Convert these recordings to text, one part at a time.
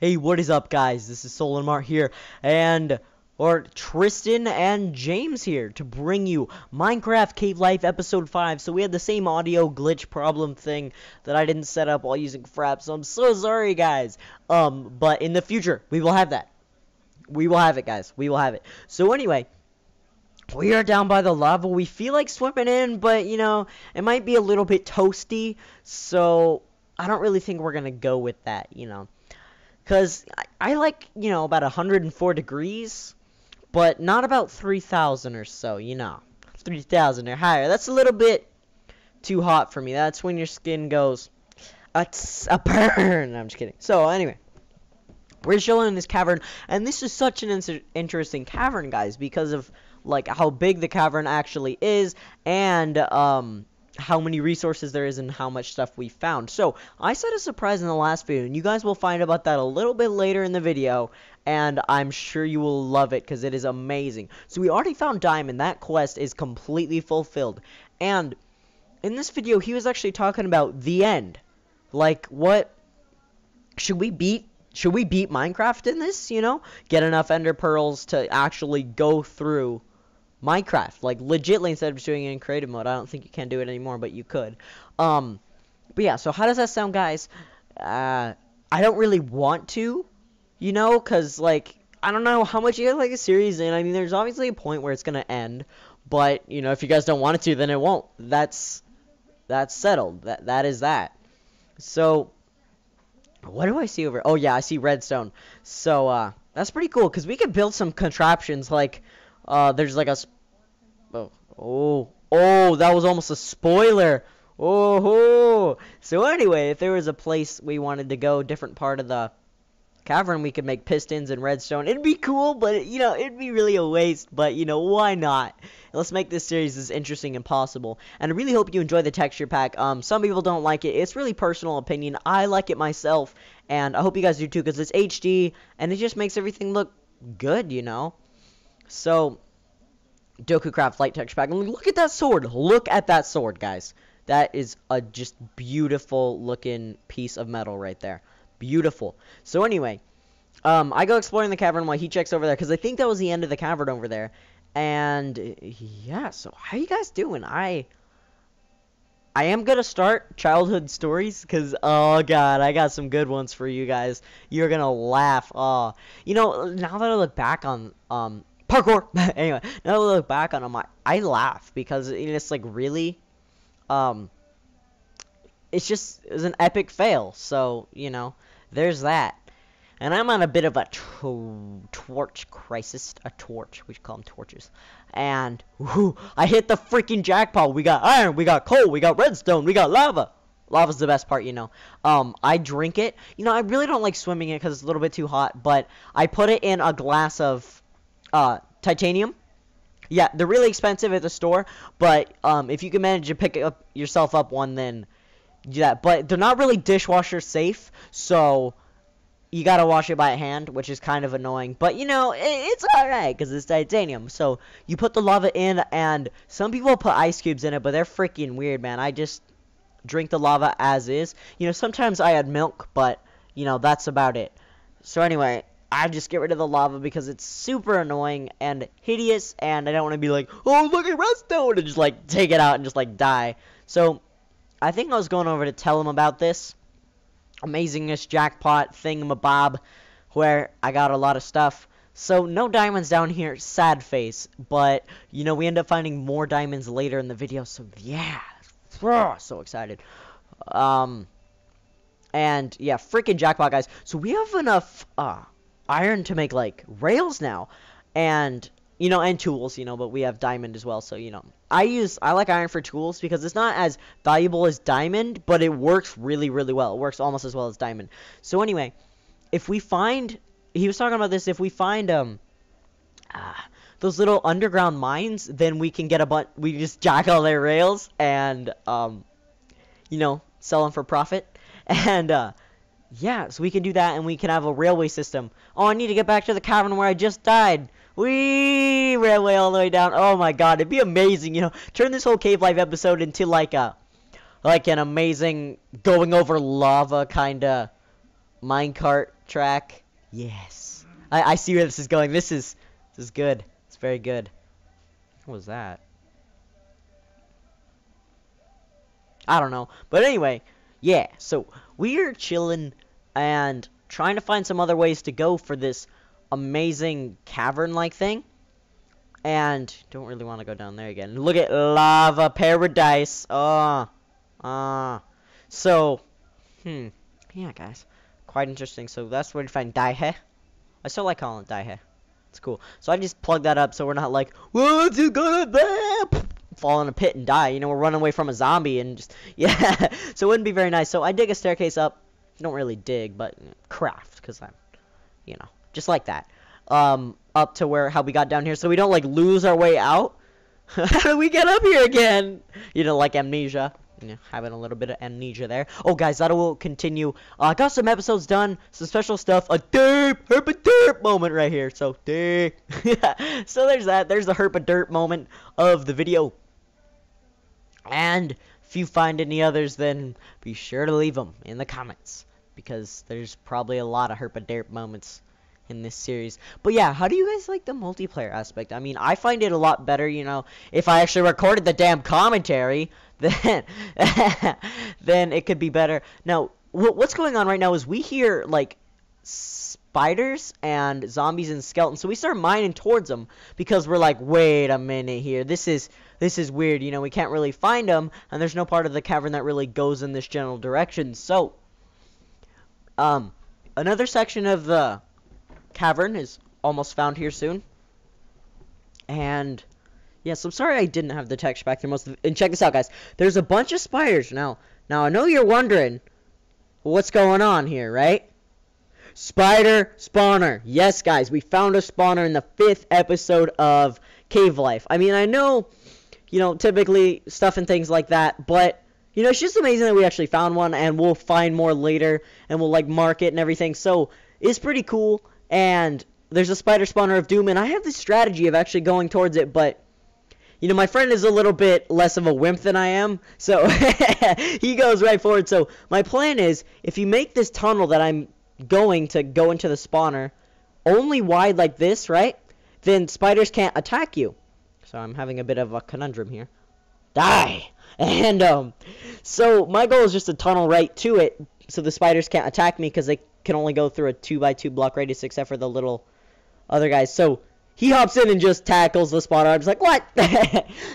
Hey, what is up, guys? This is Solanum-Heart here, or Tristan and James here to bring you Minecraft Cave Life Episode 5. So we had the same audio glitch problem thing that I didn't set up while using Frap, so I'm so sorry, guys. But in the future, we will have that. We will have it, guys. We will have it. So anyway, we are down by the lava. We feel like swimming in, but, you know, it might be a little bit toasty, so I don't really think we're gonna go with that, you know. Because I like, you know, about 104 degrees, but not about 3,000 or so, you know. 3,000 or higher. That's a little bit too hot for me. That's when your skin goes, it's a burn. I'm just kidding. So, anyway. We're chilling in this cavern, and this is such an interesting cavern, guys, because of, like, how big the cavern actually is, and, how many resources there is and how much stuff we found. So, I set a surprise in the last video, and you guys will find about that a little bit later in the video, and I'm sure you will love it, because it is amazing. So, we already found Diamond. That quest is completely fulfilled, and in this video, he was actually talking about the end. Like, what should we beat Minecraft in this, you know? Get enough ender pearls to actually go through Minecraft, like, legitly, instead of just doing it in creative mode. I don't think you can do it anymore, but you could. But yeah, so how does that sound, guys? I don't really want to, you know, because, like, I don't know how much you guys like a series in. I mean, there's obviously a point where it's gonna end, but, you know, if you guys don't want it to, then it won't. That's settled. That is that. So, what do I see over? Oh, yeah, I see redstone. So, that's pretty cool, because we could build some contraptions, like, there's like a, oh, that was almost a spoiler. Oh, so anyway, if there was a place we wanted to go, different part of the cavern, we could make pistons and redstone. It'd be cool, but, you know, it'd be really a waste, but, you know, why not? Let's make this series as interesting as possible, and I really hope you enjoy the texture pack. Some people don't like it. It's really personal opinion. I like it myself, and I hope you guys do too, because it's HD, and it just makes everything look good, you know? So, DokuCraft light texture pack. Look at that sword. Look at that sword, guys. That is a just beautiful looking piece of metal right there. Beautiful. So anyway, I go exploring the cavern while he checks over there, because I think that was the end of the cavern over there. And yeah, so how you guys doing? I am gonna start childhood stories, because oh god, I got some good ones for you guys. You're gonna laugh. Oh, you know, now that I look back on parkour. Anyway, now that I look back on them, I laugh, because it's like, really, it was an epic fail. So, you know, there's that. And I'm on a bit of a torch crisis. A torch. We should call them torches. And, whoo, I hit the freaking jackpot. We got iron, we got coal, we got redstone, we got lava. Lava's the best part, you know. I drink it. You know, I really don't like swimming in it because it's a little bit too hot. But I put it in a glass of titanium. Yeah, they're really expensive at the store. But if you can manage to pick yourself up one, then do that. But they're not really dishwasher safe. So you gotta wash it by hand, which is kind of annoying. But, you know, it's alright, because it's titanium. So, you put the lava in, and some people put ice cubes in it, but they're freaking weird, man. I just drink the lava as is. You know, sometimes I add milk, but, you know, that's about it. So, anyway, I just get rid of the lava, because it's super annoying and hideous, and I don't want to be like, oh, look at redstone, and just, like, take it out and just, like, die. So, I think I was going over to tell him about this amazingness jackpot thingamabob where I got a lot of stuff. So no diamonds down here, sad face, but you know, we end up finding more diamonds later in the video. So yeah, so excited. And yeah, freaking jackpot, guys. So we have enough iron to make like rails now, and you know, and tools, you know, but we have diamond as well. So, you know, I like iron for tools because it's not as valuable as diamond, but it works really, really well. It works almost as well as diamond. So anyway, if we find, he was talking about this, if we find, those little underground mines, then we can get we just jack all their rails and, you know, sell them for profit. And, yeah, so we can do that and we can have a railway system. Oh, I need to get back to the cavern where I just died. Whee! Railway all the way down. Oh my god, it'd be amazing, you know. Turn this whole Cave Life episode into like an amazing going over lava kinda minecart track. Yes. I see where this is going. This is good. It's very good. What was that? I don't know. But anyway, yeah. So we are chilling and trying to find some other ways to go for this amazing cavern-like thing. And don't really want to go down there again. Look at lava paradise. So, yeah, guys, quite interesting. So that's where you find Daihe. I still like calling it Daihe. It's cool. So I just plugged that up so we're not like, what's it gonna be? Fall in a pit and die. You know, we're running away from a zombie and just, yeah. So it wouldn't be very nice. So I dig a staircase up. Don't really dig, but craft, because I'm, you know, just like that. Up to how we got down here, so we don't like lose our way out. How do we get up here again? You know, like amnesia. Yeah, having a little bit of amnesia there. Oh, guys, that will continue. I got some episodes done, some special stuff. A herp-a-derp moment right here. So, so there's that. There's the herp-a-derp moment of the video. And if you find any others, then be sure to leave them in the comments, because there's probably a lot of herp-a-derp moments in this series. But yeah, how do you guys like the multiplayer aspect? I mean, I find it a lot better, you know, if I actually recorded the damn commentary, then then it could be better. Now, what's going on right now is we hear like spiders and zombies and skeletons, so we start mining towards them because we're like, wait a minute here, this is weird, you know, we can't really find them, and there's no part of the cavern that really goes in this general direction. So another section of the cavern is almost found here soon. And yes, I'm sorry I didn't have the text back there most of and check this out, guys. There's a bunch of spiders. Now I know you're wondering what's going on here, right? Spider spawner. Yes, guys, we found a spawner in the 5th episode of Cave Life. I mean, I know, you know, typically stuff and things like that, but you know, it's just amazing that we actually found one, and we'll find more later, and we'll like mark it and everything. So it's pretty cool. And there's a spider spawner of doom, and I have this strategy of actually going towards it, but you know, my friend is a little bit less of a wimp than I am, so he goes right forward. So my plan is, if you make this tunnel that I'm going to go into the spawner only wide like this, right, then spiders can't attack you. So I'm having a bit of a conundrum here. Die! And so my goal is just to tunnel right to it so the spiders can't attack me, because they can only go through a 2x2 block radius except for the little other guys. So he hops in and just tackles the spawner. I'm just like, what?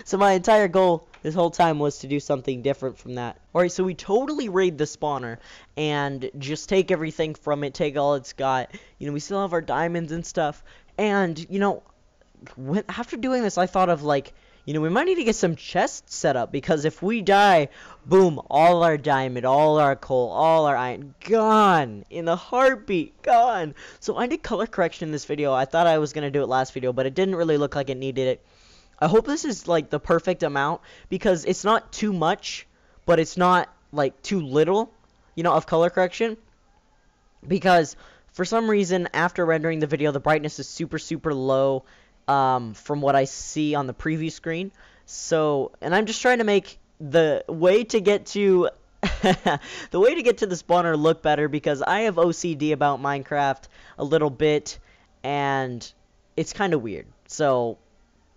So my entire goal this whole time was to do something different from that. Alright, so we totally raid the spawner and just take everything from it, take all it's got. You know, we still have our diamonds and stuff. And, you know, after doing this, I thought of, like, you know, we might need to get some chests set up, because if we die, boom, all our diamond, all our coal, all our iron, gone in a heartbeat, gone. So I did color correction in this video. I thought I was going to do it last video, but it didn't really look like it needed it. I hope this is, like, the perfect amount, because it's not too much, but it's not, like, too little, you know, of color correction. Because for some reason, after rendering the video, the brightness is super, super low. From what I see on the preview screen. So, and I'm just trying to make the way to get to the spawner look better, because I have OCD about Minecraft a little bit, and it's kind of weird. So,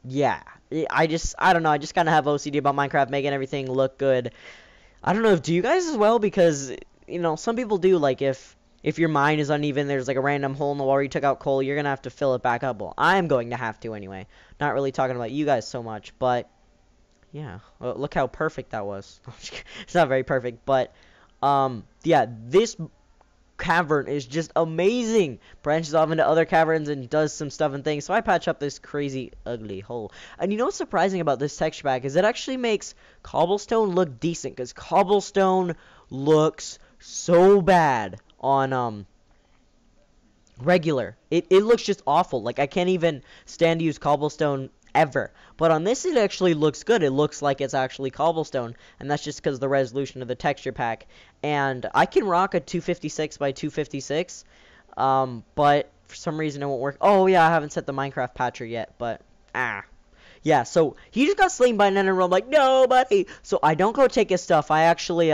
yeah, I don't know, I just kind of have OCD about Minecraft, making everything look good. I don't know, do you guys as well? Because, you know, some people do, like, if your mine is uneven, there's like a random hole in the wall where you took out coal, you're going to have to fill it back up. Well, I'm going to have to anyway. Not really talking about you guys so much, but yeah. Well, look how perfect that was. It's not very perfect, but yeah, this cavern is just amazing. Branches off into other caverns and does some stuff and things. So I patch up this crazy ugly hole. And you know what's surprising about this texture pack is it actually makes cobblestone look decent, because cobblestone looks so bad on regular. It looks just awful. Like, I can't even stand to use cobblestone ever. But on this, it actually looks good. It looks like it's actually cobblestone, and that's just because of the resolution of the texture pack. And I can rock a 256 by 256, but for some reason it won't work. Oh yeah, I haven't set the Minecraft patcher yet, but yeah. So he just got slain by an enderman. I'm like, nobody. So I don't go take his stuff. I actually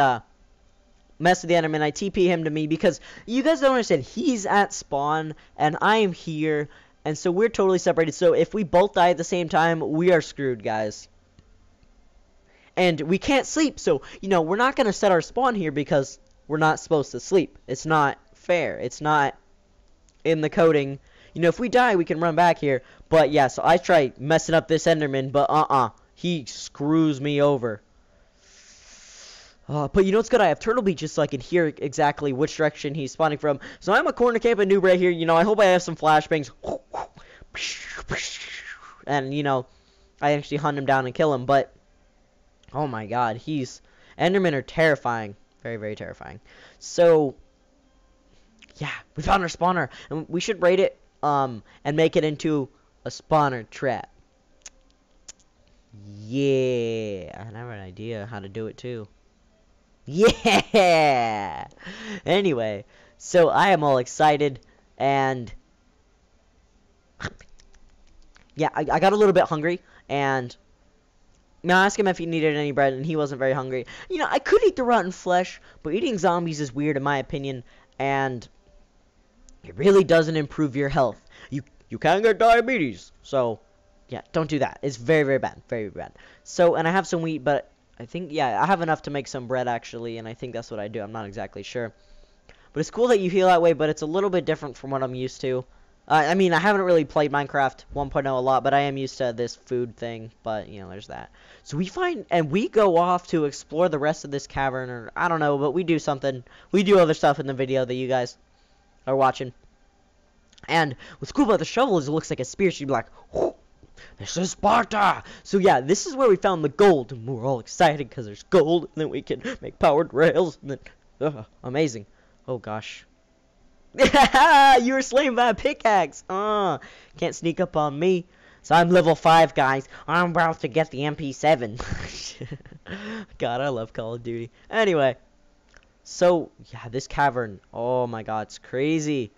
mess with the Enderman. I TP him to me because you guys don't understand. He's at spawn, and I am here, and so we're totally separated. So if we both die at the same time, we are screwed, guys. And we can't sleep, so, you know, we're not going to set our spawn here because we're not supposed to sleep. It's not fair. It's not in the coding. You know, if we die, we can run back here. But, yeah, so I try messing up this Enderman, but, he screws me over. But you know what's good? I have Turtle Beach just so I can hear exactly which direction he's spawning from. So I'm a corner camping noob right here. You know, I hope I have some flashbangs. And, you know, I actually hunt him down and kill him. But, oh my god, Endermen are terrifying. Very, very terrifying. So, yeah, we found our spawner. And we should raid it, and make it into a spawner trap. Yeah. I have an idea how to do it, too. Yeah! Anyway, so I am all excited, and yeah, I got a little bit hungry, and I asked him if he needed any bread, and he wasn't very hungry. You know, I could eat the rotten flesh, but eating zombies is weird in my opinion, and it really doesn't improve your health. You can get diabetes, so yeah, don't do that. It's very, very bad. Very, very bad. So, and I have some wheat, but I think, yeah, I have enough to make some bread, actually, and I think that's what I do. I'm not exactly sure. But it's cool that you heal that way, but it's a little bit different from what I'm used to. I mean, I haven't really played Minecraft 1.0 a lot, but I am used to this food thing, but, you know, there's that. So we find, and we go off to explore the rest of this cavern, or I don't know, but we do something. We do other stuff in the video that you guys are watching. And what's cool about the shovel is it looks like a spear, so you'd be like, whoo! This is Sparta! So yeah, this is where we found the gold, and we're all excited because there's gold, and then we can make powered rails, and then, amazing. Oh gosh. You were slain by a pickaxe! Can't sneak up on me. So I'm level 5, guys. I'm about to get the MP7. God, I love Call of Duty. Anyway. So, yeah, this cavern. Oh my god, it's crazy.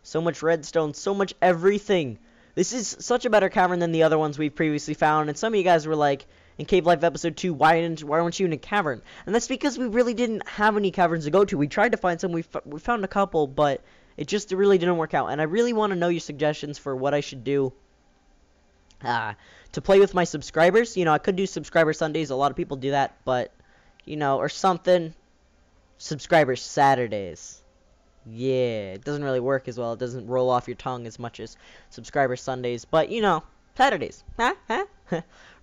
So much redstone, so much everything. This is such a better cavern than the other ones we've previously found, and some of you guys were like, in Cave Life Episode 2, why weren't you in a cavern? And that's because we really didn't have any caverns to go to. We tried to find some, we found a couple, but it just really didn't work out. And I really want to know your suggestions for what I should do to play with my subscribers. You know, I could do subscriber Sundays, a lot of people do that, but, you know, or something. Subscriber Saturdays. Yeah, it doesn't really work as well. It doesn't roll off your tongue as much as subscriber Sundays. But, you know, Saturdays.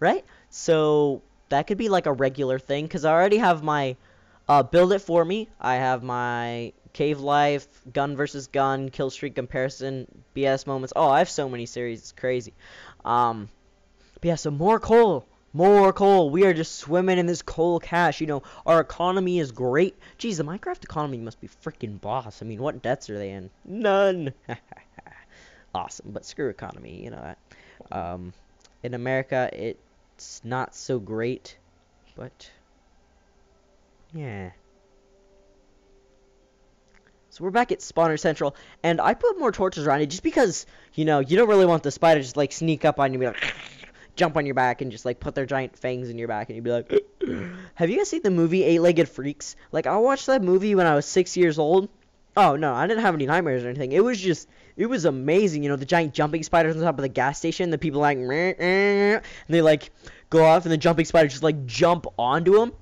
Right? So, that could be like a regular thing. Because I already have my build it for me. I have my Cave Life, Gun versus Gun, Kill Streak Comparison, BS Moments. Oh, I have so many series. It's crazy. But yeah, so more coal. More coal. We are just swimming in this coal cache. You know, our economy is great. Geez, the Minecraft economy must be freaking boss. I mean, what debts are they in? None. Awesome, but screw economy, you know that. In America, it's not so great, but yeah. So we're back at Spawner Central, and I put more torches around it just because, you know, you don't really want the spider to just, like, sneak up on you and be like, jump on your back and just, like, put their giant fangs in your back, and you'd be like, have you guys seen the movie 8-Legged Freaks? Like, I watched that movie when I was 6 years old. Oh, no, I didn't have any nightmares or anything. It was just, it was amazing, you know, the giant jumping spiders on top of the gas station, the people, like, and they, like, go off, and the jumping spiders just, like, jump onto them.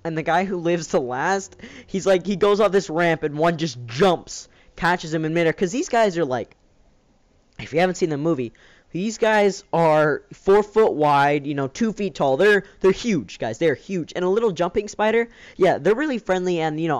And the guy who lives to last, he's like, he goes off this ramp, and one just jumps, catches him in midair. Because these guys are like, if you haven't seen the movie, these guys are 4 foot wide, you know, 2 feet tall. They're huge, guys. They're huge. And a little jumping spider, yeah, they're really friendly. And, you know,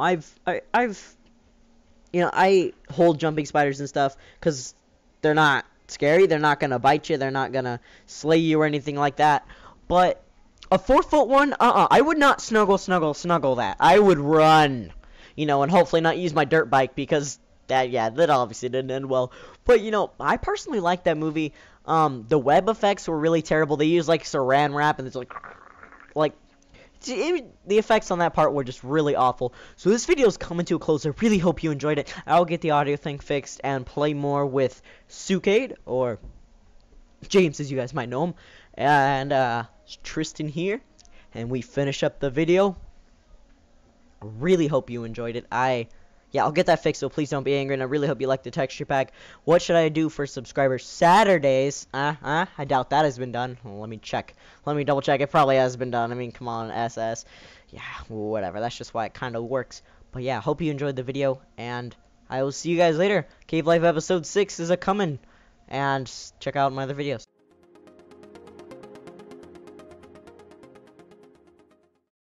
I hold jumping spiders and stuff because they're not scary. They're not going to bite you. They're not going to slay you or anything like that. But a 4 foot one, I would not snuggle that. I would run, you know, and hopefully not use my dirt bike because that obviously didn't end well. But, you know, I personally like that movie. The web effects were really terrible. They used, like, saran wrap, and it's like, the effects on that part were just really awful. So this video is coming to a close. I really hope you enjoyed it. I'll get the audio thing fixed and play more with Sucade, or James, as you guys might know him. And, Tristan here, and we finish up the video. Really hope you enjoyed it. Yeah, I'll get that fixed, so please don't be angry, and I really hope you like the texture pack. What should I do for subscribers Saturdays? I doubt that has been done. Well, let me check. Let me double check. It probably has been done. I mean, come on, SS. Yeah, whatever. That's just why it kind of works. But yeah, hope you enjoyed the video, and I will see you guys later. Cave Life episode 6 is a-coming, and check out my other videos.